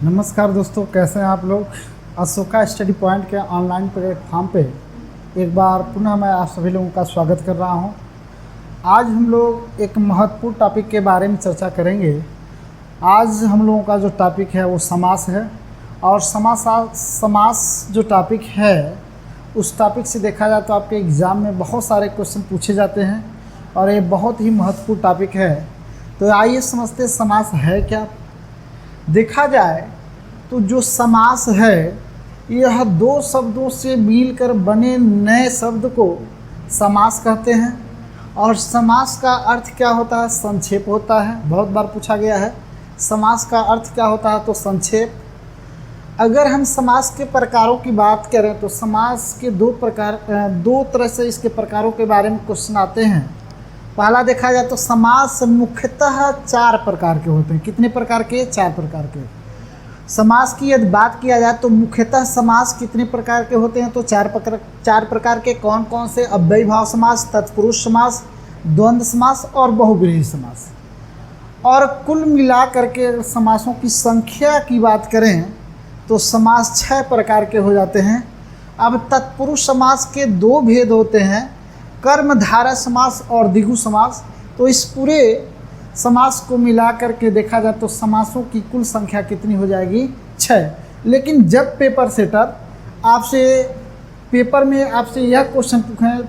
नमस्कार दोस्तों, कैसे हैं आप लोग। अशोका स्टडी पॉइंट के ऑनलाइन प्लेटफॉर्म पे एक बार पुनः मैं आप सभी लोगों का स्वागत कर रहा हूं। आज हम लोग एक महत्वपूर्ण टॉपिक के बारे में चर्चा करेंगे। आज हम लोगों का जो टॉपिक है वो समास है, और समास जो टॉपिक है उस टॉपिक से देखा जाए तो आपके एग्ज़ाम में बहुत सारे क्वेश्चन पूछे जाते हैं और ये बहुत ही महत्वपूर्ण टॉपिक है। तो आइए समझते समास है क्या। देखा जाए तो जो समास है यह दो शब्दों से मिलकर बने नए शब्द को समास कहते हैं। और समास का अर्थ क्या होता है? संक्षेप होता है। बहुत बार पूछा गया है समास का अर्थ क्या होता है, तो संक्षेप। अगर हम समास के प्रकारों की बात करें तो समास के दो तरह से इसके प्रकारों के बारे में क्वेश्चन आते हैं। पहला देखा जाए तो समास मुख्यतः 4 प्रकार के होते हैं। कितने प्रकार के? 4 प्रकार के। समास की यदि बात किया जाए तो मुख्यतः समास कितने प्रकार के होते हैं, तो 4 प्रकार के। कौन कौन से? अव्ययी भाव समास, तत्पुरुष समास, द्वंद्व समास और बहुब्रीहि समास। और कुल मिला करके समासों की संख्या की बात करें तो समास 6 प्रकार के हो जाते हैं। अब तत्पुरुष समास के 2 भेद होते हैं, कर्मधारय समास और द्विगु समास। तो इस पूरे समास को मिला करके देखा जाए तो समासों की कुल संख्या कितनी हो जाएगी? 6। लेकिन जब पेपर सेटर पेपर में आपसे यह क्वेश्चन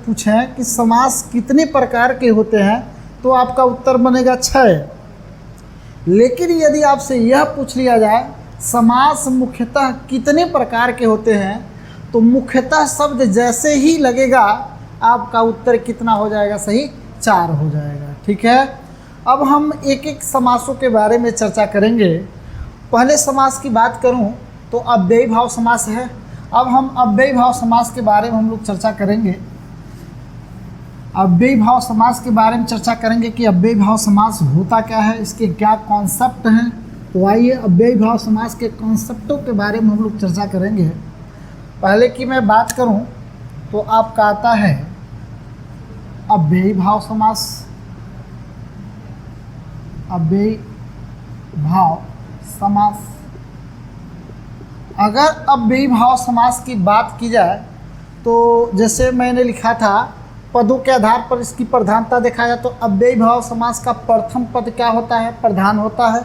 पूछें कि समास कितने प्रकार के होते हैं तो आपका उत्तर बनेगा 6। लेकिन यदि आपसे यह पूछ लिया जाए समास मुख्यतः कितने प्रकार के होते हैं तो मुख्यतः शब्द जैसे ही लगेगा आपका उत्तर कितना हो जाएगा? सही, 4 हो जाएगा। ठीक है। अब हम एक एक समासों के बारे में चर्चा करेंगे। पहले समास की बात करूं तो अव्ययी भाव समास है। अब हम अव्ययी भाव समास के बारे में हम लोग चर्चा करेंगे। अव्ययी भाव समास के बारे में चर्चा करेंगे कि अव्ययी भाव समास होता क्या है, इसके क्या कॉन्सेप्ट हैं। तो आइए अव्ययी भाव समास के कॉन्सेप्टों के बारे में हम लोग चर्चा करेंगे। पहले की मैं बात करूं तो आपका आता है अव्ययी भाव समास। अव्ययी भाव समास। अगर अव्ययी भाव समास की बात की जाए तो जैसे मैंने लिखा था पदों के आधार पर इसकी प्रधानता देखा जाए तो अव्ययी भाव समास का प्रथम पद क्या होता है? प्रधान होता है।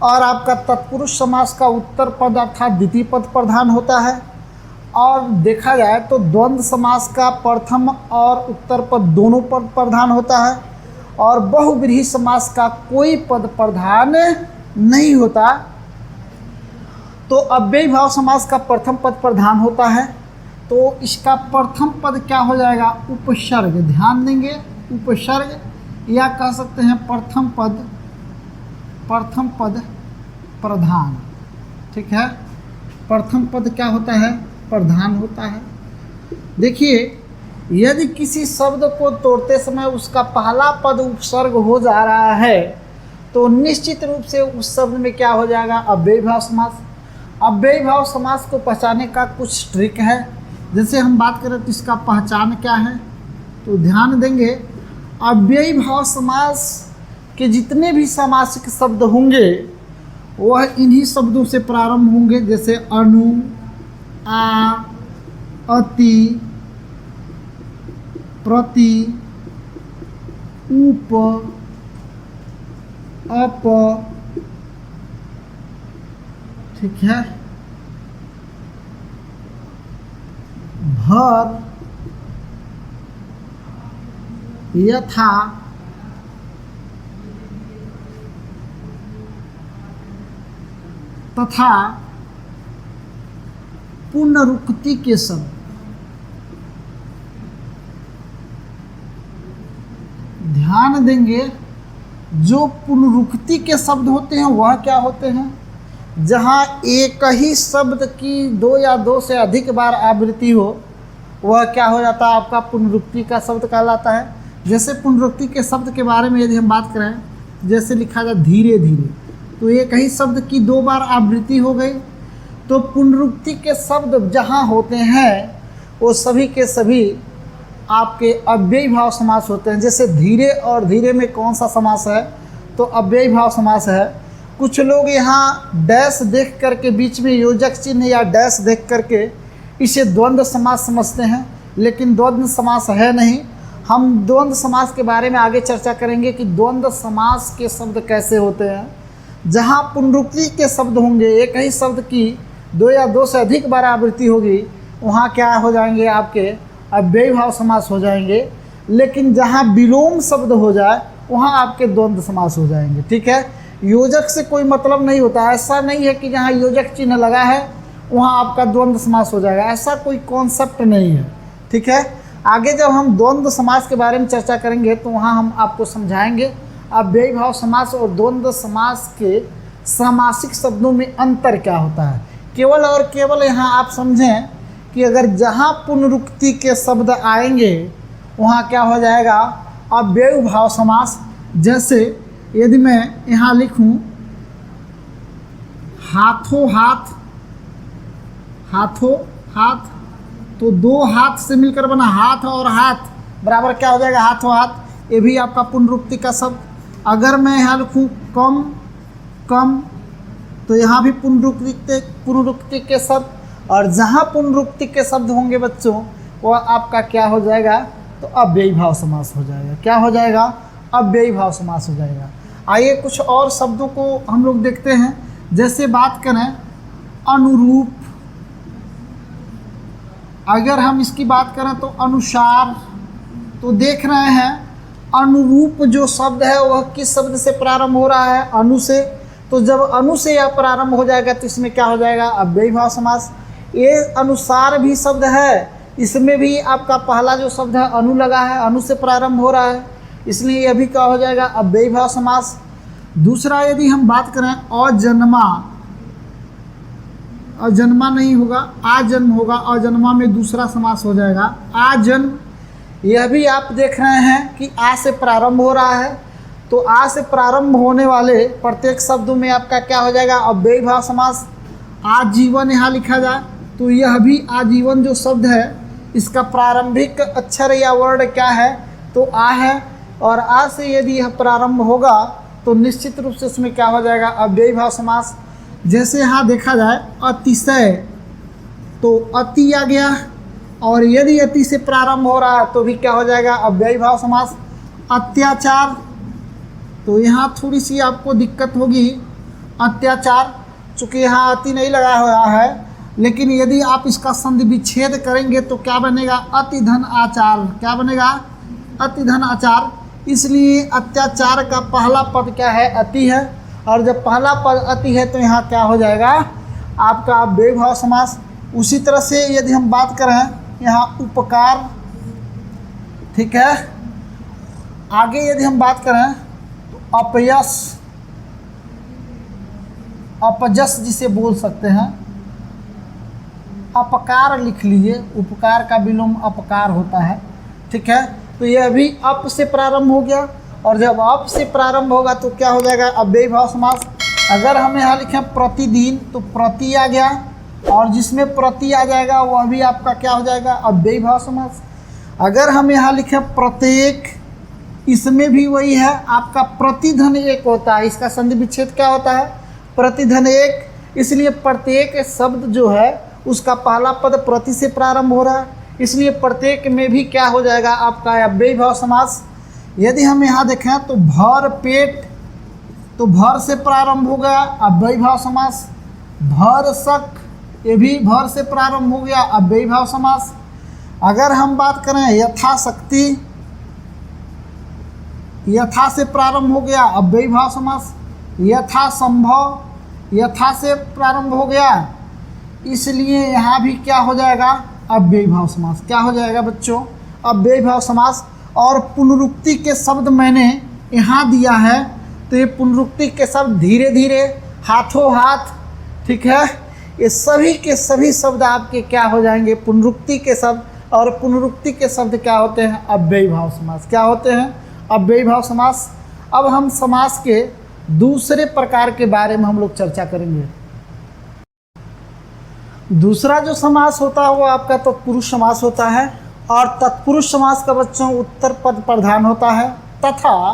और आपका तत्पुरुष समास का उत्तर पद अर्थात द्वितीय पद प्रधान होता है। और देखा जाए तो द्वंद्व समास का प्रथम और उत्तर पद दोनों पद प्रधान होता है। और बहुब्रीहि समास का कोई पद प्रधान नहीं होता। तो अव्ययी भाव समास का प्रथम पद प्रधान होता है तो इसका प्रथम पद क्या हो जाएगा? उपसर्ग। ध्यान देंगे, उपसर्ग या कह सकते हैं प्रथम पद प्रधान। ठीक है। प्रथम पद क्या होता है? प्रधान होता है। देखिए, यदि किसी शब्द को तोड़ते समय उसका पहला पद उपसर्ग हो जा रहा है तो निश्चित रूप से उस शब्द में क्या हो जाएगा? अव्ययी भाव समास। अव्ययी भाव समास को पहचानने का कुछ ट्रिक है। जैसे हम बात करें तो इसका पहचान क्या है, तो ध्यान देंगे अव्ययी भाव समास के जितने भी समासिक शब्द होंगे वह इन्हीं शब्दों से प्रारंभ होंगे। जैसे अनु, आ, अति, प्रति, उप, अप। ठीक है। भर, यथा, तथा पुनरुक्ति के शब्द। ध्यान देंगे जो पुनरुक्ति के शब्द होते हैं वह क्या होते हैं? जहाँ एक ही शब्द की 2 या 2 से अधिक बार आवृत्ति हो वह क्या हो जाता है? आपका पुनरुक्ति का शब्द कहलाता है। जैसे पुनरुक्ति के शब्द के बारे में यदि हम बात करें, जैसे लिखा जाए धीरे धीरे, तो एक ही शब्द की 2 बार आवृत्ति हो गई। तो पुनरुक्ति के शब्द जहाँ होते हैं वो सभी के सभी आपके अव्ययी भाव समास होते हैं। जैसे धीरे और धीरे में कौन सा समास है? तो अव्ययी भाव समास है। कुछ लोग यहाँ डैश देख करके बीच में योजक चिन्ह या डैश देख करके इसे द्वंद्व समास समझते हैं, लेकिन द्वंद्व समास है नहीं। हम द्वंद्व समास के बारे में आगे चर्चा करेंगे कि द्वंद्व समास के शब्द कैसे होते हैं। जहाँ पुनरुक्ति के शब्द होंगे, एक ही शब्द की दो या दो से अधिक बार आवृत्ति होगी, वहाँ क्या हो जाएंगे, आपके अव्ययी भाव समास हो जाएंगे। लेकिन जहाँ विलोम शब्द हो जाए वहाँ आपके द्वंद्व समास हो जाएंगे। ठीक है, योजक से कोई मतलब नहीं होता। ऐसा नहीं है कि जहाँ योजक चिन्ह लगा है वहाँ आपका द्वंद्व समास हो जाएगा, ऐसा कोई कॉन्सेप्ट नहीं है। ठीक है, आगे जब हम द्वंद्व समास के बारे में चर्चा करेंगे तो वहाँ हम आपको समझाएंगे अव्ययी भाव समास और द्वंद्व समास के सामासिक शब्दों में अंतर क्या होता है। केवल और केवल यहाँ आप समझें कि अगर जहाँ पुनरुक्ति के शब्द आएंगे वहाँ क्या हो जाएगा, अव्ययी भाव समास। जैसे यदि मैं यहाँ लिखूँ हाथों हाथ, हाथों हाथ, तो दो हाथ से मिलकर बना हाथ और हाथ बराबर क्या हो जाएगा, हाथों हाथ। ये भी आपका पुनरुक्ति का शब्द। अगर मैं यहाँ लिखूँ कम कम, तो यहाँ भी पुनरुक्ति के शब्द। और जहाँ पुनरुक्ति के शब्द होंगे बच्चों, वह आपका क्या हो जाएगा, तो अव्ययी भाव समास हो जाएगा। क्या हो जाएगा, अव्ययी भाव समास हो जाएगा। आइए कुछ और शब्दों को हम लोग देखते हैं। जैसे बात करें अनुरूप, अगर हम इसकी बात करें तो अनुसार, तो देख रहे हैं अनुरूप जो शब्द है वह किस शब्द से प्रारंभ हो रहा है, अनु से। तो जब अनु से यह प्रारंभ हो जाएगा तो इसमें क्या हो जाएगा, अव्ययी भाव समास। ये अनुसार भी शब्द है, इसमें भी आपका पहला जो शब्द है अनु लगा है, अनु से प्रारंभ हो रहा है, इसलिए यह भी क्या हो जाएगा, अव्ययी भाव समास। दूसरा यदि हम बात करें अजन्मा, अजन्मा नहीं होगा, आजन्म होगा। अजन्मा में दूसरा समास हो जाएगा आजन्म। यह भी आप देख रहे हैं कि आ से प्रारंभ हो रहा है, तो आ से प्रारंभ होने वाले प्रत्येक शब्दों में आपका क्या हो जाएगा, अव्ययी भाव समास। आजीवन यहाँ लिखा जाए तो यह भी आजीवन जो शब्द है इसका प्रारंभिक अक्षर या वर्ण क्या है, तो आ है। और आ से यदि यह प्रारंभ होगा तो निश्चित रूप से इसमें क्या हो जाएगा, अव्ययी भाव समास। जैसे यहाँ देखा जाए अतिशय, तो अति आ गया, और यदि अति से प्रारंभ हो रहा है तो भी क्या हो जाएगा, अव्ययी भाव समास। अत्याचार, तो यहाँ थोड़ी सी आपको दिक्कत होगी, अत्याचार, चूँकि यहाँ अति नहीं लगा हुआ है, लेकिन यदि आप इसका संधि विच्छेद करेंगे तो क्या बनेगा, अति धन आचार। क्या बनेगा, अति धन आचार। इसलिए अत्याचार का पहला पद क्या है, अति है, और जब पहला पद अति है तो यहाँ क्या हो जाएगा, आपका अव्ययी भाव समास। उसी तरह से यदि हम बात करें यहाँ उपकार, ठीक है। आगे यदि हम बात करें तो अपयश, अपजस जिसे बोल सकते हैं, अपकार लिख लीजिए, उपकार का विलोम अपकार होता है। ठीक है, तो यह भी अप से प्रारंभ हो गया, और जब अप से प्रारंभ होगा तो क्या हो जाएगा, अव्ययी भाव समास। अगर हम यहाँ लिखें प्रतिदिन, तो प्रति आ गया, और जिसमें प्रति आ जाएगा वह भी आपका क्या हो जाएगा, अव्ययी भाव समास। अगर हम यहाँ लिखें प्रत्येक, इसमें भी वही है, आपका प्रतिधन एक होता है, इसका संधि विच्छेद क्या होता है, प्रतिधन एक। इसलिए प्रत्येक शब्द जो है उसका पहला पद प्रति से प्रारंभ हो रहा है, इसलिए प्रत्येक में भी क्या हो जाएगा, आपका अव्ययी भाव समास। यदि हम यहाँ देखें तो भर पेट, तो भर से प्रारंभ हो गया, अव्ययी भाव समास। भर शक, ये भी भर से प्रारंभ हो गया, अव्ययी भाव समास। अगर हम बात करें यथाशक्ति, यथा से प्रारंभ हो गया, अव्ययी भाव समास। यथासंभव, यथा से प्रारंभ हो गया, इसलिए यहाँ भी क्या हो जाएगा, अव्ययी भाव समास। क्या हो जाएगा बच्चों, अव्ययी भाव समास। और पुनरुक्ति के शब्द मैंने यहाँ दिया है, तो ये पुनरुक्ति के शब्द धीरे धीरे, हाथों हाथ, ठीक है, ये सभी के सभी शब्द आपके क्या हो जाएंगे, पुनरुक्ति के शब्द। और पुनरुक्ति के शब्द क्या होते हैं, अव्ययी भाव समास। क्या होते हैं, अव्ययी भाव समास। अब हम समास के दूसरे प्रकार के बारे में हम लोग चर्चा करेंगे। दूसरा जो समास होता है वो आपका तत्पुरुष समास होता है, और तत्पुरुष समास का बच्चों उत्तर पद प्रधान होता है, तथा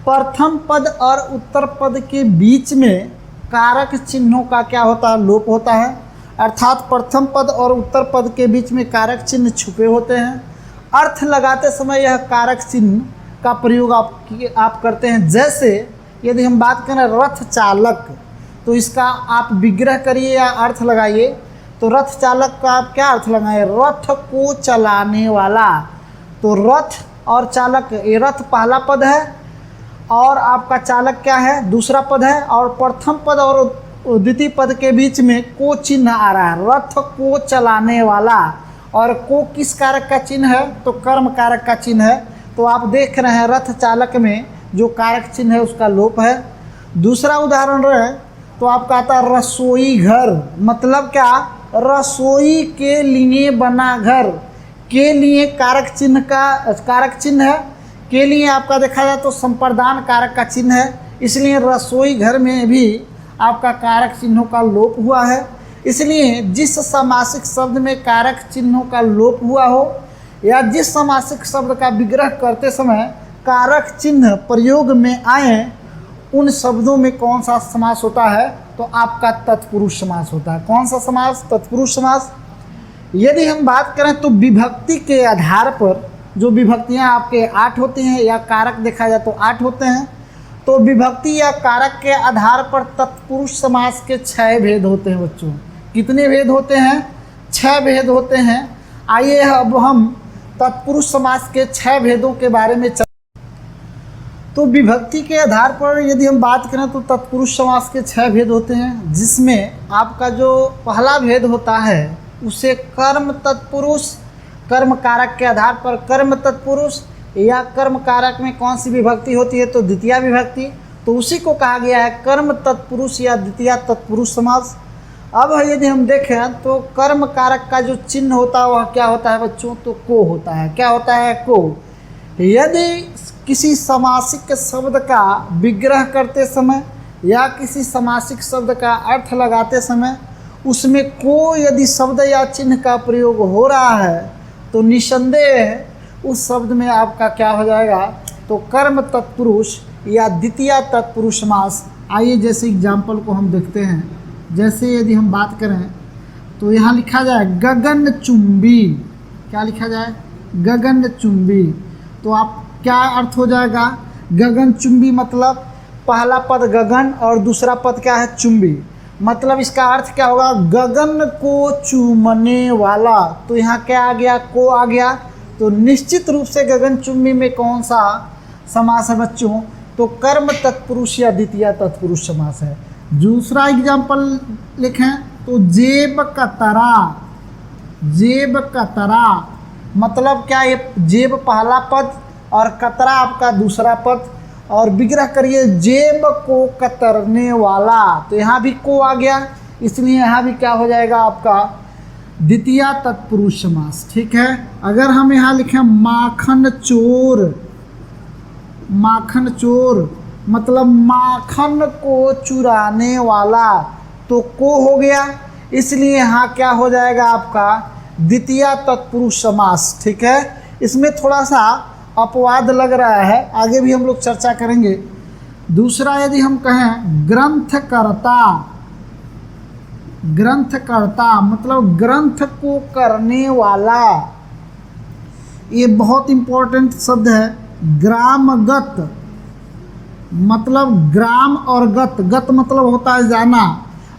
प्रथम पद और उत्तर पद के बीच में कारक चिन्हों का क्या होता है, लोप होता है। अर्थात प्रथम पद और उत्तर पद के बीच में कारक चिन्ह छुपे होते हैं। अर्थ लगाते समय यह कारक चिन्ह का प्रयोग आप करते हैं। जैसे यदि हम बात करें रथ चालक, तो इसका आप विग्रह करिए या अर्थ लगाइए। तो रथ चालक का आप क्या अर्थ लगाएं, रथ को चलाने वाला। तो रथ और चालक, ये रथ पहला पद है और आपका चालक क्या है, दूसरा पद है। और प्रथम पद और द्वितीय पद के बीच में को चिन्ह आ रहा है, रथ को चलाने वाला। और को किस कारक का चिन्ह है, तो कर्म कारक का चिन्ह है। तो आप देख रहे हैं रथ चालक में जो कारक चिन्ह है उसका लोप है। दूसरा उदाहरण रहे तो आपका आता है रसोई घर, मतलब क्या, रसोई के लिए बना घर। के लिए कारक चिन्ह है। के लिए आपका देखा जाए तो संप्रदान कारक का चिन्ह है, इसलिए रसोई घर में भी आपका कारक चिन्हों का लोप हुआ है। इसलिए जिस समासिक शब्द में कारक चिन्हों का लोप हुआ हो या जिस समासिक शब्द का विग्रह करते समय कारक चिन्ह प्रयोग में आए, उन शब्दों में कौन सा समास होता है, तो आपका तत्पुरुष समास होता है। कौन सा समास, तत्पुरुष समास। यदि हम बात करें तो विभक्ति के आधार पर जो विभक्तियां आपके 8 होती हैं या कारक देखा जाए तो 8 होते हैं, तो विभक्ति या कारक के आधार पर तत्पुरुष समास के 6 भेद होते हैं बच्चों। कितने भेद होते हैं, 6 भेद होते हैं। आइए अब हम तत्पुरुष समास के 6 भेदों के बारे में तो विभक्ति के आधार पर यदि हम बात करें तो तत्पुरुष समास के 6 भेद होते हैं, जिसमें आपका जो पहला भेद होता है उसे कर्म तत्पुरुष, कर्म कारक के आधार पर कर्म तत्पुरुष, या कर्म कारक में कौन सी विभक्ति होती है तो द्वितीया विभक्ति, तो उसी को कहा गया है कर्म तत्पुरुष या द्वितीया तत्पुरुष समास। अब यदि हम देखें तो कर्म कारक का जो चिन्ह होता है वह क्या होता है बच्चों, तो को होता है। क्या होता है, को। यदि किसी समासिक शब्द का विग्रह करते समय या किसी समासिक शब्द का अर्थ लगाते समय उसमें को यदि शब्द या चिन्ह का प्रयोग हो रहा है तो निसंदेह उस शब्द में आपका क्या हो जाएगा, तो कर्म तत्पुरुष या द्वितीया तत्पुरुष समास। आइए जैसे एग्जाम्पल को हम देखते हैं। जैसे यदि हम बात करें तो यहाँ लिखा जाए गगनचुंबी। क्या लिखा जाए, गगनचुंबी। तो आप क्या अर्थ हो जाएगा, गगनचुंबी मतलब पहला पद गगन और दूसरा पद क्या है, चुंबी। मतलब इसका अर्थ क्या होगा, गगन को चूमने वाला। तो यहाँ क्या आ गया, को आ गया। तो निश्चित रूप से गगनचुंबी में कौन सा समास है बच्चों, तो कर्म तत्पुरुष या द्वितीया तत्पुरुष समास है। दूसरा एग्जाम्पल लिखें तो जेब कतरा। जेब कतरा मतलब क्या, ये जेब पहला पद और कतरा आपका दूसरा पद, और विग्रह करिए जेब को कतरने वाला। तो यहाँ भी को आ गया, इसलिए यहाँ भी क्या हो जाएगा आपका द्वितीया तत्पुरुष समास। ठीक है। अगर हम यहाँ लिखें माखन चोर, माखन चोर मतलब माखन को चुराने वाला, तो को हो गया, इसलिए यहाँ क्या हो जाएगा आपका द्वितीया तत्पुरुष समास। ठीक है। इसमें थोड़ा सा अपवाद लग रहा है, आगे भी हम लोग चर्चा करेंगे। दूसरा यदि हम कहें ग्रंथकर्ता, ग्रंथकर्ता मतलब ग्रंथ को करने वाला। ये बहुत इंपॉर्टेंट शब्द है। ग्रामगत मतलब ग्राम और गत, गत मतलब होता है जाना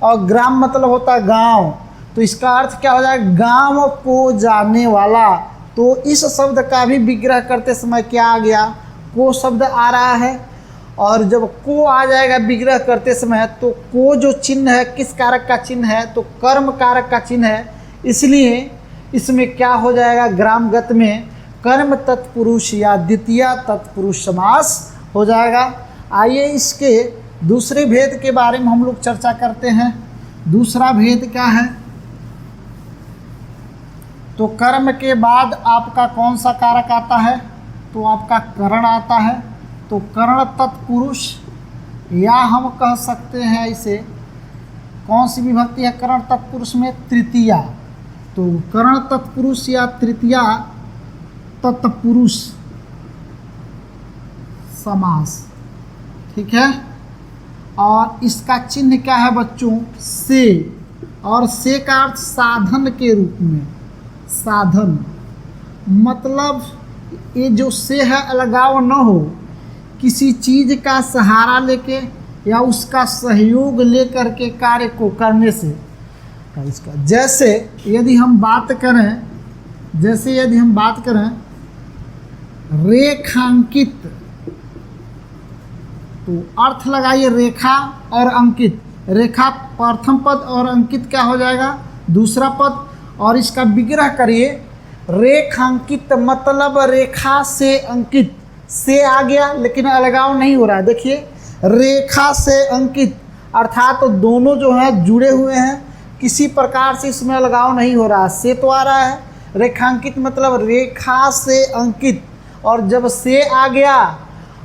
और ग्राम मतलब होता है गांव। तो इसका अर्थ क्या हो जाएगा, गांव को जाने वाला। तो इस शब्द का भी विग्रह करते समय क्या आ गया, को शब्द आ रहा है। और जब को आ जाएगा विग्रह करते समय तो को जो चिन्ह है किस कारक का चिन्ह है, तो कर्म कारक का चिन्ह है। इसलिए इसमें क्या हो जाएगा, ग्रामगत में कर्म तत्पुरुष या द्वितीया तत्पुरुष समास हो जाएगा। आइए इसके दूसरे भेद के बारे में हम लोग चर्चा करते हैं। दूसरा भेद क्या है, तो कर्म के बाद आपका कौन सा कारक आता है, तो आपका करण आता है। तो करण तत्पुरुष, या हम कह सकते हैं इसे कौन सी विभक्ति है करण तत्पुरुष में, तृतीया। तो करण तत्पुरुष या तृतीया तत्पुरुष समास। ठीक है। और इसका चिन्ह क्या है बच्चों? से। और से का अर्थ साधन के रूप में, साधन। मतलब ये जो से है अलगाव न हो, किसी चीज का सहारा लेके या उसका सहयोग लेकर के कार्य को करने से। इसका जैसे यदि हम बात करें रेखांकित, तो अर्थ लगाइए रेखा और अंकित। रेखा प्रथम पद और अंकित क्या हो जाएगा? दूसरा पद। और इसका विग्रह करिए, रेखांकित मतलब रेखा से अंकित। से आ गया लेकिन अलगाव नहीं हो रहा है। देखिए रेखा से अंकित अर्थात तो दोनों जो हैं जुड़े हुए हैं, किसी प्रकार से इसमें अलगाव नहीं हो रहा। से तो आ रहा है, रेखांकित मतलब रेखा से अंकित। और जब से आ गया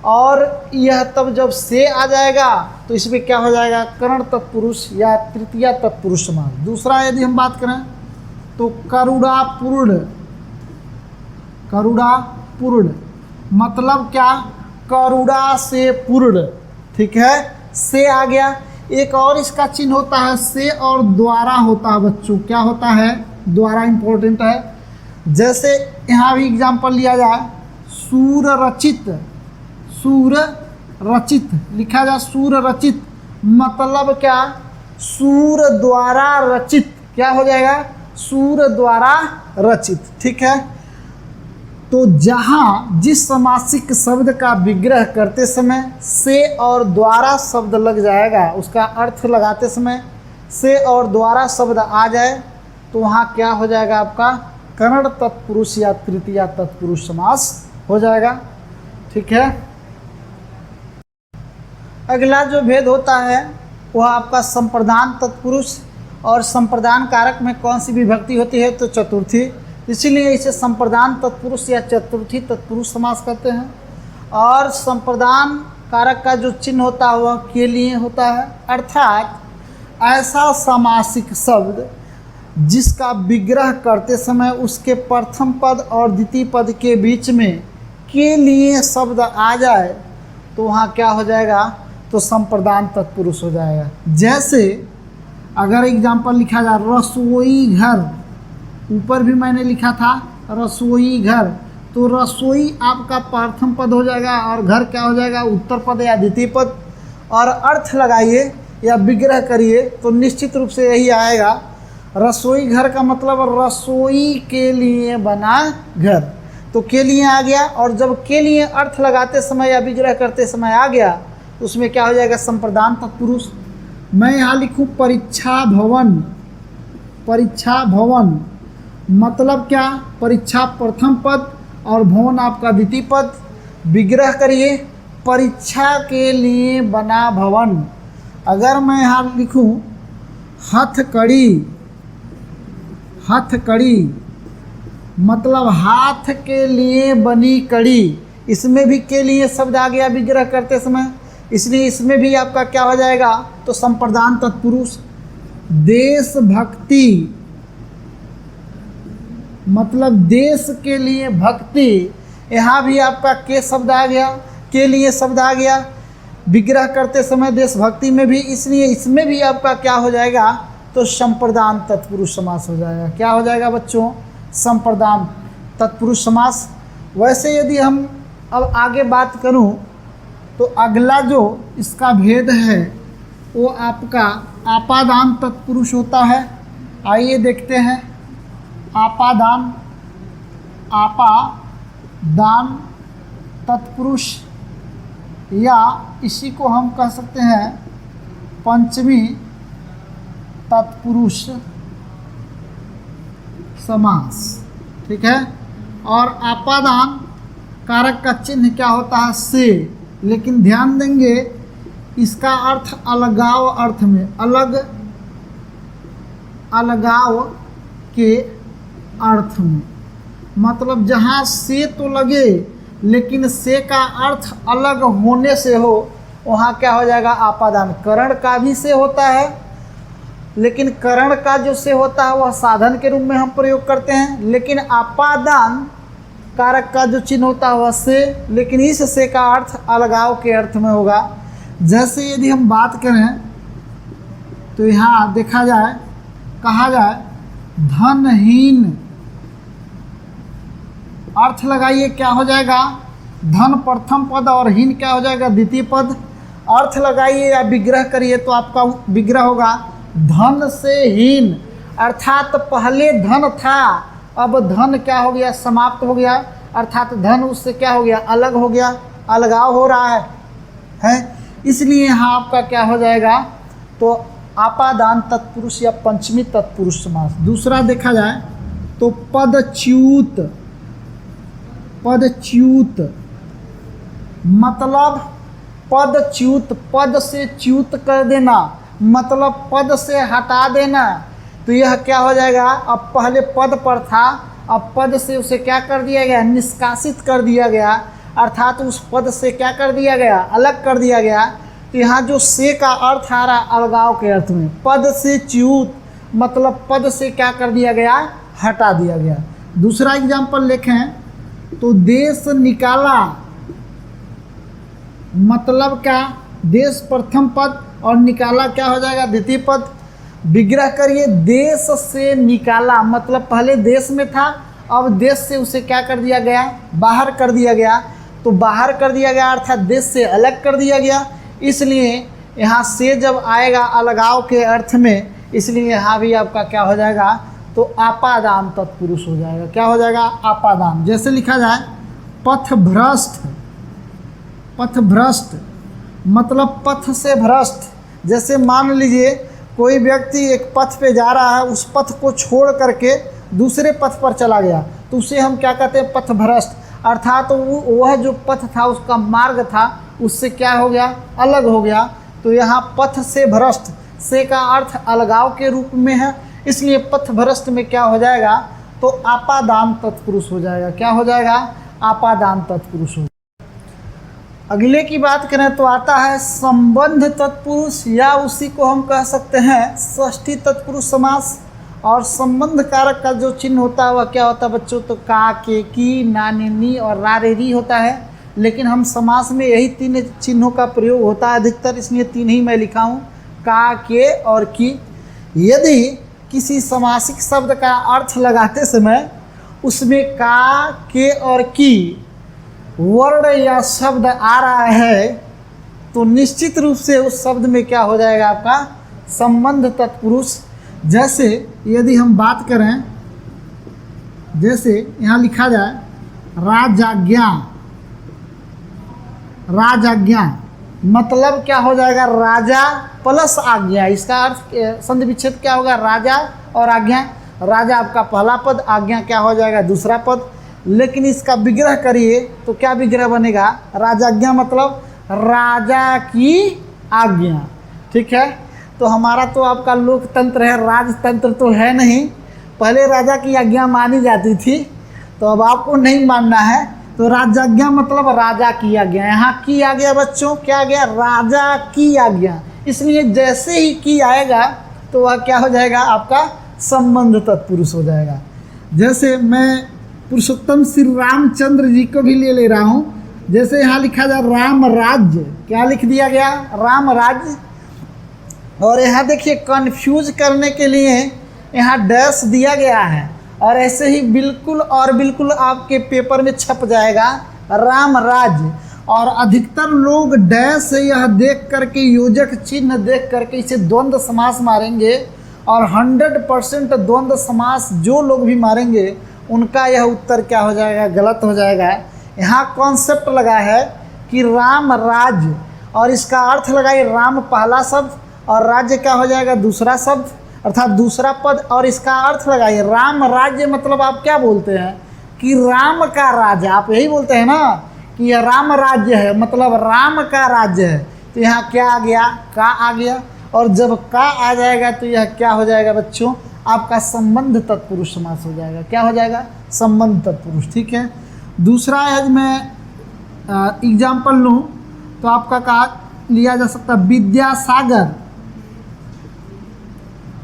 और यह तब जब से आ जाएगा तो इसमें क्या हो जाएगा? करण तत्पुरुष या तृतीया तत्पुरुष समास। दूसरा यदि हम बात करें तो करुणापूर्ण। करुणापूर्ण मतलब क्या? करुणा से पूर्ण, ठीक है। से आ गया। एक और इसका चिन्ह होता है से और द्वारा होता है बच्चों। क्या होता है? द्वारा इंपॉर्टेंट है। जैसे यहाँ भी एग्जाम्पल लिया जाए, सूर रचित। सूर रचित लिखा जाए, सूर रचित मतलब क्या? सूर द्वारा रचित। क्या हो जाएगा? सूर द्वारा रचित, ठीक है। तो जहाँ जिस समासिक शब्द का विग्रह करते समय से और द्वारा शब्द लग जाएगा, उसका अर्थ लगाते समय से और द्वारा शब्द आ जाए, तो वहाँ क्या हो जाएगा? आपका करण तत्पुरुष या तृतीया तत्पुरुष समास हो जाएगा, ठीक है। अगला जो भेद होता है वह आपका संप्रदान तत्पुरुष। और संप्रदान कारक में कौन सी विभक्ति होती है? तो चतुर्थी। इसीलिए इसे संप्रदान तत्पुरुष या चतुर्थी तत्पुरुष समास कहते हैं। और संप्रदान कारक का जो चिन्ह होता है वह के लिए होता है, अर्थात ऐसा समासिक शब्द जिसका विग्रह करते समय उसके प्रथम पद और द्वितीय पद के बीच में के लिए शब्द आ जाए, तो वहाँ क्या हो जाएगा? तो संप्रदान तत्पुरुष हो जाएगा। जैसे अगर एग्जाम्पल लिखा जाए रसोई घर, ऊपर भी मैंने लिखा था रसोई घर, तो रसोई आपका प्रथम पद हो जाएगा और घर क्या हो जाएगा? उत्तर पद या द्वितीय पद। और अर्थ लगाइए या विग्रह करिए तो निश्चित रूप से यही आएगा। रसोई घर का मतलब रसोई के लिए बना घर, तो के लिए आ गया। और जब के लिए अर्थ लगाते समय या विग्रह करते समय आ गया तो उसमें क्या हो जाएगा? संप्रदान तत्पुरुष। मैं यहाँ लिखूँ परीक्षा भवन। परीक्षा भवन मतलब क्या? परीक्षा प्रथम पद और भवन आपका द्वितीय पद। विग्रह करिए परीक्षा के लिए बना भवन। अगर मैं यहाँ लिखूँ हथकड़ी। हथकड़ी मतलब हाथ के लिए बनी कड़ी। इसमें भी के लिए शब्द आ गया विग्रह करते समय, इसलिए इसमें भी आपका क्या हो जाएगा? तो संप्रदान तत्पुरुष। देशभक्ति मतलब देश के लिए भक्ति, यहाँ भी आपका के शब्द आ गया, के लिए शब्द आ गया विग्रह करते समय देशभक्ति में भी, इसलिए इसमें भी आपका क्या हो जाएगा? तो संप्रदान तत्पुरुष समास हो जाएगा। क्या हो जाएगा बच्चों? संप्रदान तत्पुरुष समास। वैसे यदि हम अब आगे बात करूं तो अगला जो इसका भेद है वो आपका आपादान तत्पुरुष होता है। आइए देखते हैं आपादान। आपादान तत्पुरुष या इसी को हम कह सकते हैं पंचमी तत्पुरुष समास, ठीक है। और आपादान कारक का चिन्ह क्या होता है? से। लेकिन ध्यान देंगे इसका अर्थ अलगाव अर्थ में, अलगाव के अर्थ में, मतलब जहाँ से तो लगे लेकिन से का अर्थ अलग होने से हो, वहाँ क्या हो जाएगा? आपादान। करण का भी से होता है, लेकिन करण का जो से होता है वह साधन के रूप में हम प्रयोग करते हैं, लेकिन आपादान कारक का जो चिन्ह होता है वह से, लेकिन इस से का अर्थ अलगाव के अर्थ में होगा। जैसे यदि हम बात करें तो यहाँ देखा जाए, कहा जाए धनहीन, अर्थ लगाइए क्या हो जाएगा, धन प्रथम पद और हीन क्या हो जाएगा, द्वितीय पद। अर्थ लगाइए या विग्रह करिए तो आपका विग्रह होगा धन से हीन, अर्थात पहले धन था, अब धन क्या हो गया, समाप्त हो गया, अर्थात धन उससे क्या हो गया, अलग हो गया, अलगाव हो रहा है? इसलिए यहाँ आपका क्या हो जाएगा, तो आपादान तत्पुरुष या पंचमी तत्पुरुष समास। दूसरा देखा जाए तो पदच्युत, पदच्युत मतलब पदच्युत, पद से च्युत कर देना, मतलब पद से हटा देना। तो यह क्या हो जाएगा, अब पहले पद पर था, अब पद से उसे क्या कर दिया गया, निष्कासित कर दिया गया, अर्थात उस पद से क्या कर दिया गया, अलग कर दिया गया। तो यहाँ जो से का अर्थ आ रहा है अलगाव के अर्थ में, पद से च्युत मतलब पद से क्या कर दिया गया, हटा दिया गया। दूसरा एग्जाम्पल लिखें तो देश निकाला मतलब क्या, देश प्रथम पद और निकाला क्या हो जाएगा, द्वितीय पद। विग्रह करिए, देश से निकाला मतलब पहले देश में था, अब देश से उसे क्या कर दिया गया, बाहर कर दिया गया। तो बाहर कर दिया गया अर्थात देश से अलग कर दिया गया, इसलिए यहाँ से जब आएगा अलगाव के अर्थ में, इसलिए यहाँ भी आपका क्या हो जाएगा, तो आपादान तत्पुरुष हो जाएगा। क्या हो जाएगा, आपादान। जैसे लिखा जाए पथभ्रष्ट, पथभ्रष्ट मतलब पथ से भ्रष्ट। जैसे मान लीजिए कोई व्यक्ति एक पथ पे जा रहा है, उस पथ को छोड़ करके दूसरे पथ पर चला गया, तो उसे हम क्या कहते हैं, पथभ्रष्ट। अर्थात तो वह जो पथ था, उसका मार्ग था, उससे क्या हो गया, अलग हो गया। तो यहाँ पथ से भ्रष्ट, से का अर्थ अलगाव के रूप में है, इसलिए पथभ्रष्ट में क्या हो जाएगा, तो आपादान तत्पुरुष हो जाएगा। क्या हो जाएगा, आपादान तत्पुरुष हो। अगले की बात करें तो आता है संबंध तत्पुरुष, या उसी को हम कह सकते हैं षष्ठी तत्पुरुष समास। और संबंध कारक का जो चिन्ह होता है वह क्या होता है बच्चों, तो का, के, की, ना, ने, नी और रा, रे, री होता है। लेकिन हम समास में यही तीन चिन्हों का प्रयोग होता है अधिकतर, इसलिए तीन ही मैं लिखा हूँ, का, के और की। यदि किसी समासिक शब्द का अर्थ लगाते समय उसमें का, के और की वर्ण या शब्द आ रहा है, तो निश्चित रूप से उस शब्द में क्या हो जाएगा, आपका संबंध तत्पुरुष। जैसे यदि हम बात करें, जैसे यहाँ लिखा जाए राजाज्ञा, राजाज्ञा मतलब क्या हो जाएगा, राजा प्लस आज्ञा। इसका अर्थ संधि विच्छेद क्या होगा, राजा और आज्ञा। राजा आपका पहला पद, आज्ञा क्या हो जाएगा, दूसरा पद। लेकिन इसका विग्रह करिए तो क्या विग्रह बनेगा, राजाज्ञा मतलब राजा की आज्ञा। ठीक है, तो हमारा तो आपका लोकतंत्र है, राजतंत्र तो है नहीं। पहले राजा की आज्ञा मानी जाती थी, तो अब आपको नहीं मानना है। तो राजाज्ञा मतलब राजा की आज्ञा। यहाँ की आ गया बच्चों, क्या आ गया, राजा की आज्ञा। इसलिए जैसे ही की आएगा तो वह क्या हो जाएगा, आपका संबंध तत्पुरुष हो जाएगा। जैसे मैं पुरुषोत्तम श्री रामचंद्र जी को भी ले रहा हूँ। जैसे यहाँ लिखा जाए राम राज्य, क्या लिख दिया गया, राम राज्य। और यहाँ देखिए कंफ्यूज करने के लिए यहाँ डैश दिया गया है, और ऐसे ही बिल्कुल और बिल्कुल आपके पेपर में छप जाएगा राम राज्य। और अधिकतर लोग डैश यह देख करके, योजक चिन्ह देख करके इसे द्वंद्व समास मारेंगे, और 100% द्वंद्व समास जो लोग भी मारेंगे उनका यह उत्तर क्या हो जाएगा, गलत हो जाएगा। यहाँ कॉन्सेप्ट लगा है कि राम राज्य, और इसका अर्थ लगाइए राम पहला शब्द और राज्य क्या हो जाएगा, दूसरा शब्द अर्थात दूसरा पद। और इसका अर्थ लगाइए राम राज्य मतलब आप क्या बोलते हैं कि राम का राज्य, आप यही बोलते हैं ना कि यह राम राज्य है, मतलब राम का राज्य है। तो यहाँ क्या आ गया, का आ गया। और जब का आ जाएगा तो यह क्या हो जाएगा बच्चों, आपका संबंध तत्पुरुष समास हो जाएगा। क्या हो जाएगा, संबंध तत्पुरुष। ठीक है, दूसरा यदि मैं एग्जाम्पल लूँ तो आपका कहा लिया जा सकता है विद्यासागर,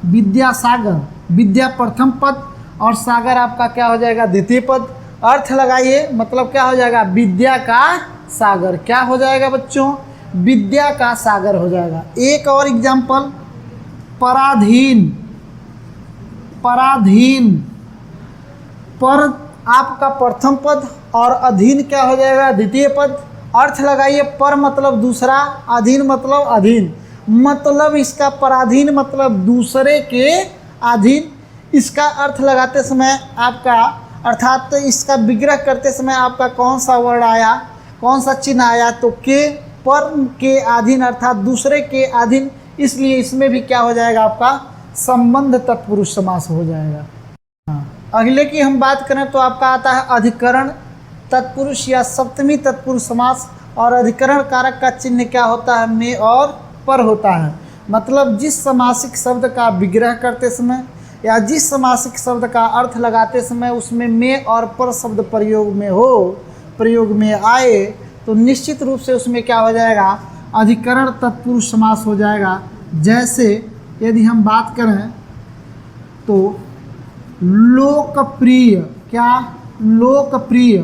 विद्यासागर, विद्या प्रथम पद और सागर आपका क्या हो जाएगा, द्वितीय पद। अर्थ लगाइए मतलब क्या हो जाएगा, विद्या का सागर। क्या हो जाएगा बच्चों, विद्या का सागर हो जाएगा। एक और एग्जाम्पल, पराधीन। पराधीन पर आपका प्रथम पद और अधीन क्या हो जाएगा, द्वितीय पद। अर्थ लगाइए, पर मतलब दूसरा, अधीन मतलब अधीन, मतलब इसका पराधीन मतलब दूसरे के अधीन। इसका अर्थ लगाते समय आपका, अर्थात तो इसका विग्रह करते समय आपका कौन सा वर्ड आया, कौन सा चिन्ह आया, तो के, पर के अधीन अर्थात दूसरे के अधीन, इसलिए इसमें भी क्या हो जाएगा आपका संबंध तत्पुरुष समास हो जाएगा। अगले की हम बात करें तो आपका आता है अधिकरण तत्पुरुष या सप्तमी तत्पुरुष समास। और अधिकरण कारक का चिन्ह क्या होता है, में और पर होता है। मतलब जिस समासिक शब्द का विग्रह करते समय या जिस समासिक शब्द का अर्थ लगाते समय उसमें में और पर शब्द प्रयोग में हो, प्रयोग में आए, तो निश्चित रूप से उसमें क्या हो जाएगा, अधिकरण तत्पुरुष समास हो जाएगा। जैसे यदि हम बात करें तो लोकप्रिय, क्या, लोकप्रिय,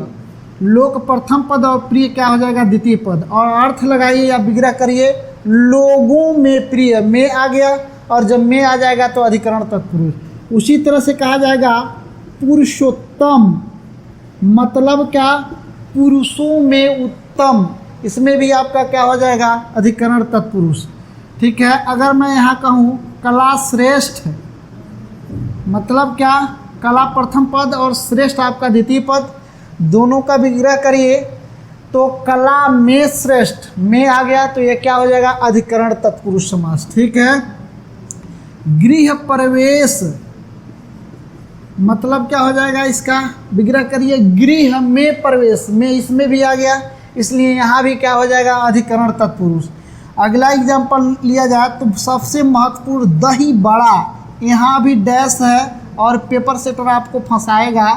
लोक प्रथम पद और प्रिय क्या हो जाएगा, द्वितीय पद। और अर्थ लगाइए या विग्रह करिए, लोगों में प्रिय, में आ गया, और जब में आ जाएगा तो अधिकरण तत्पुरुष। उसी तरह से कहा जाएगा पुरुषोत्तम, मतलब क्या, पुरुषों में उत्तम, इसमें भी आपका क्या हो जाएगा, अधिकरण तत्पुरुष। ठीक है। अगर मैं यहाँ कहूँ कला श्रेष्ठ, मतलब क्या, कला प्रथम पद और श्रेष्ठ आपका द्वितीय पद, दोनों का विग्रह करिए तो कला में श्रेष्ठ, में आ गया तो ये क्या हो जाएगा, अधिकरण तत्पुरुष समास। ठीक है। गृह प्रवेश, मतलब क्या हो जाएगा, इसका विग्रह करिए, गृह में प्रवेश, में इसमें भी आ गया, इसलिए यहाँ भी क्या हो जाएगा, अधिकरण तत्पुरुष। अगला एग्जाम्पल लिया जाए तो सबसे महत्वपूर्ण दही बड़ा, यहाँ भी डैश है और पेपर सेटर आपको फंसाएगा।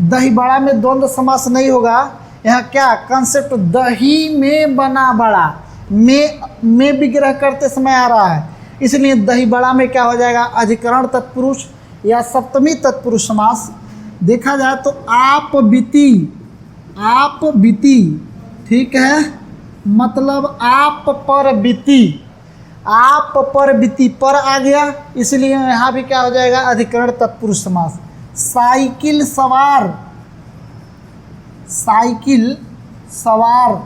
दही बड़ा में द्वंद्व समास नहीं होगा, यहाँ क्या कंसेप्ट, दही में बना बड़ा, में विग्रह करते समय आ रहा है, इसलिए दही बड़ा में क्या हो जाएगा, अधिकरण तत्पुरुष या सप्तमी तत्पुरुष समास। देखा जाए तो आप बीती, आप बीती, ठीक है, मतलब आप पर बीती, आप पर बीती, पर आ गया, इसलिए यहाँ भी क्या हो जाएगा, अधिकरण तत्पुरुष समास। साइकिल सवार, साइकिल सवार,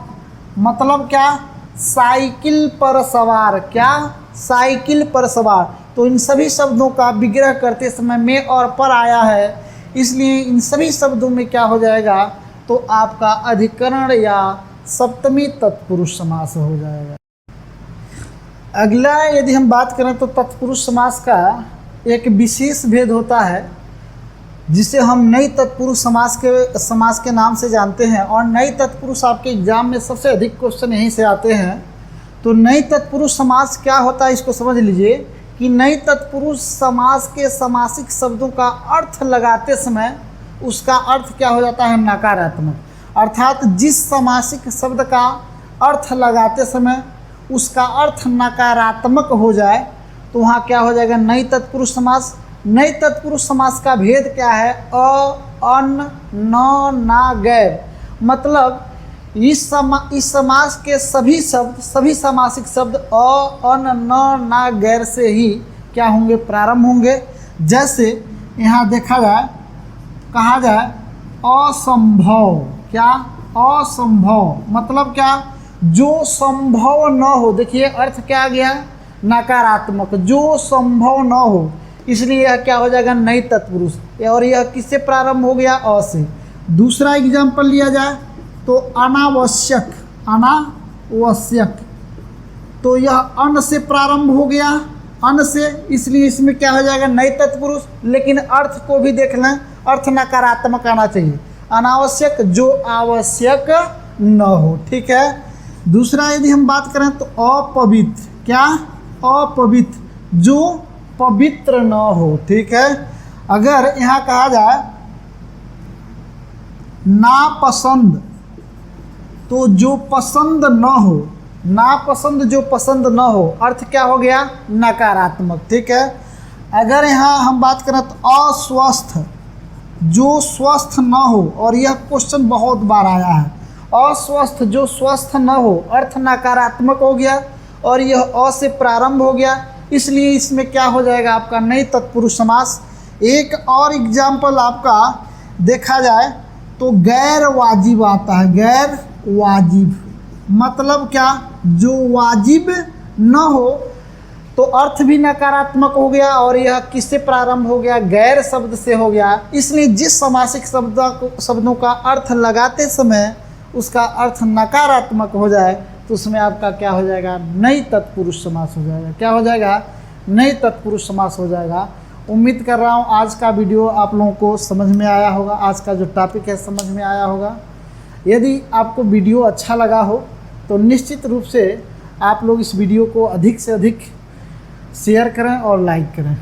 मतलब क्या, साइकिल पर सवार, क्या, साइकिल पर सवार। तो इन सभी शब्दों का विग्रह करते समय में और पर आया है, इसलिए इन सभी शब्दों में क्या हो जाएगा, तो आपका अधिकरण या सप्तमी तत्पुरुष समास हो जाएगा। अगला यदि हम बात करें तो तत्पुरुष समास का एक विशेष भेद होता है जिसे हम नई तत्पुरुष समास के नाम से जानते हैं। और नई तत्पुरुष आपके एग्जाम में सबसे अधिक क्वेश्चन यहीं से आते हैं। तो नई तत्पुरुष समास क्या होता है, इसको समझ लीजिए कि नई तत्पुरुष समास के समासिक शब्दों का अर्थ लगाते समय उसका अर्थ क्या हो जाता है, नकारात्मक। अर्थात जिस समासिक शब्द का अर्थ लगाते समय उसका अर्थ नकारात्मक हो जाए तो वहाँ क्या हो जाएगा, नई तत्पुरुष समास। नई तत्पुरुष समास का भेद क्या है, अ, अन, न, ना, गैर। मतलब इस समास के सभी शब्द, सभी समासिक शब्द अ, अन, न, ना, गैर से ही क्या होंगे, प्रारंभ होंगे। जैसे यहाँ देखा जाए, कहा जाए असंभव, क्या, असंभव, मतलब क्या, जो संभव न हो। देखिए अर्थ क्या आ गया, नकारात्मक, जो संभव न हो, इसलिए यह क्या हो जाएगा, नई तत्पुरुष। और यह किससे प्रारंभ हो गया, अ से। दूसरा एग्जाम्पल लिया जाए तो अनावश्यक, अनावश्यक, तो यह अन से प्रारंभ हो गया, अन से, इसलिए इसमें क्या हो जाएगा, नई तत्पुरुष। लेकिन अर्थ को भी देख लें, अर्थ नकारात्मक आना चाहिए, अनावश्यक, जो आवश्यक न हो। ठीक है। दूसरा यदि हम बात करें तो अपवित्र, क्या, अपवित्र, जो पवित्र न हो। ठीक है। अगर यहाँ कहा जाए नापसंद, तो जो पसंद न हो, नापसंद जो पसंद न हो, अर्थ क्या हो गया, नकारात्मक। ठीक है। अगर यहाँ हम बात करें तो अस्वस्थ, जो स्वस्थ न हो, और यह क्वेश्चन बहुत बार आया है, अस्वस्थ जो स्वस्थ न हो, अर्थ नकारात्मक हो गया और यह अ से प्रारंभ हो गया, इसलिए इसमें क्या हो जाएगा आपका नहीं तत्पुरुष समास। एक और एग्जाम्पल आपका देखा जाए तो गैर वाजिब आता है। गैर वाजिब मतलब क्या, जो वाजिब न हो तो अर्थ भी नकारात्मक हो गया और यह किससे प्रारंभ हो गया, गैर शब्द से हो गया। इसलिए जिस समासिक शब्दों का अर्थ लगाते समय उसका अर्थ नकारात्मक हो जाए तो उसमें आपका क्या हो जाएगा, नहीं तत्पुरुष समास हो जाएगा। क्या हो जाएगा, नहीं तत्पुरुष समास हो जाएगा। उम्मीद कर रहा हूँ आज का वीडियो आप लोगों को समझ में आया होगा, आज का जो टॉपिक है समझ में आया होगा। यदि आपको वीडियो अच्छा लगा हो तो निश्चित रूप से आप लोग इस वीडियो को अधिक से अधिक शेयर करें और लाइक करें।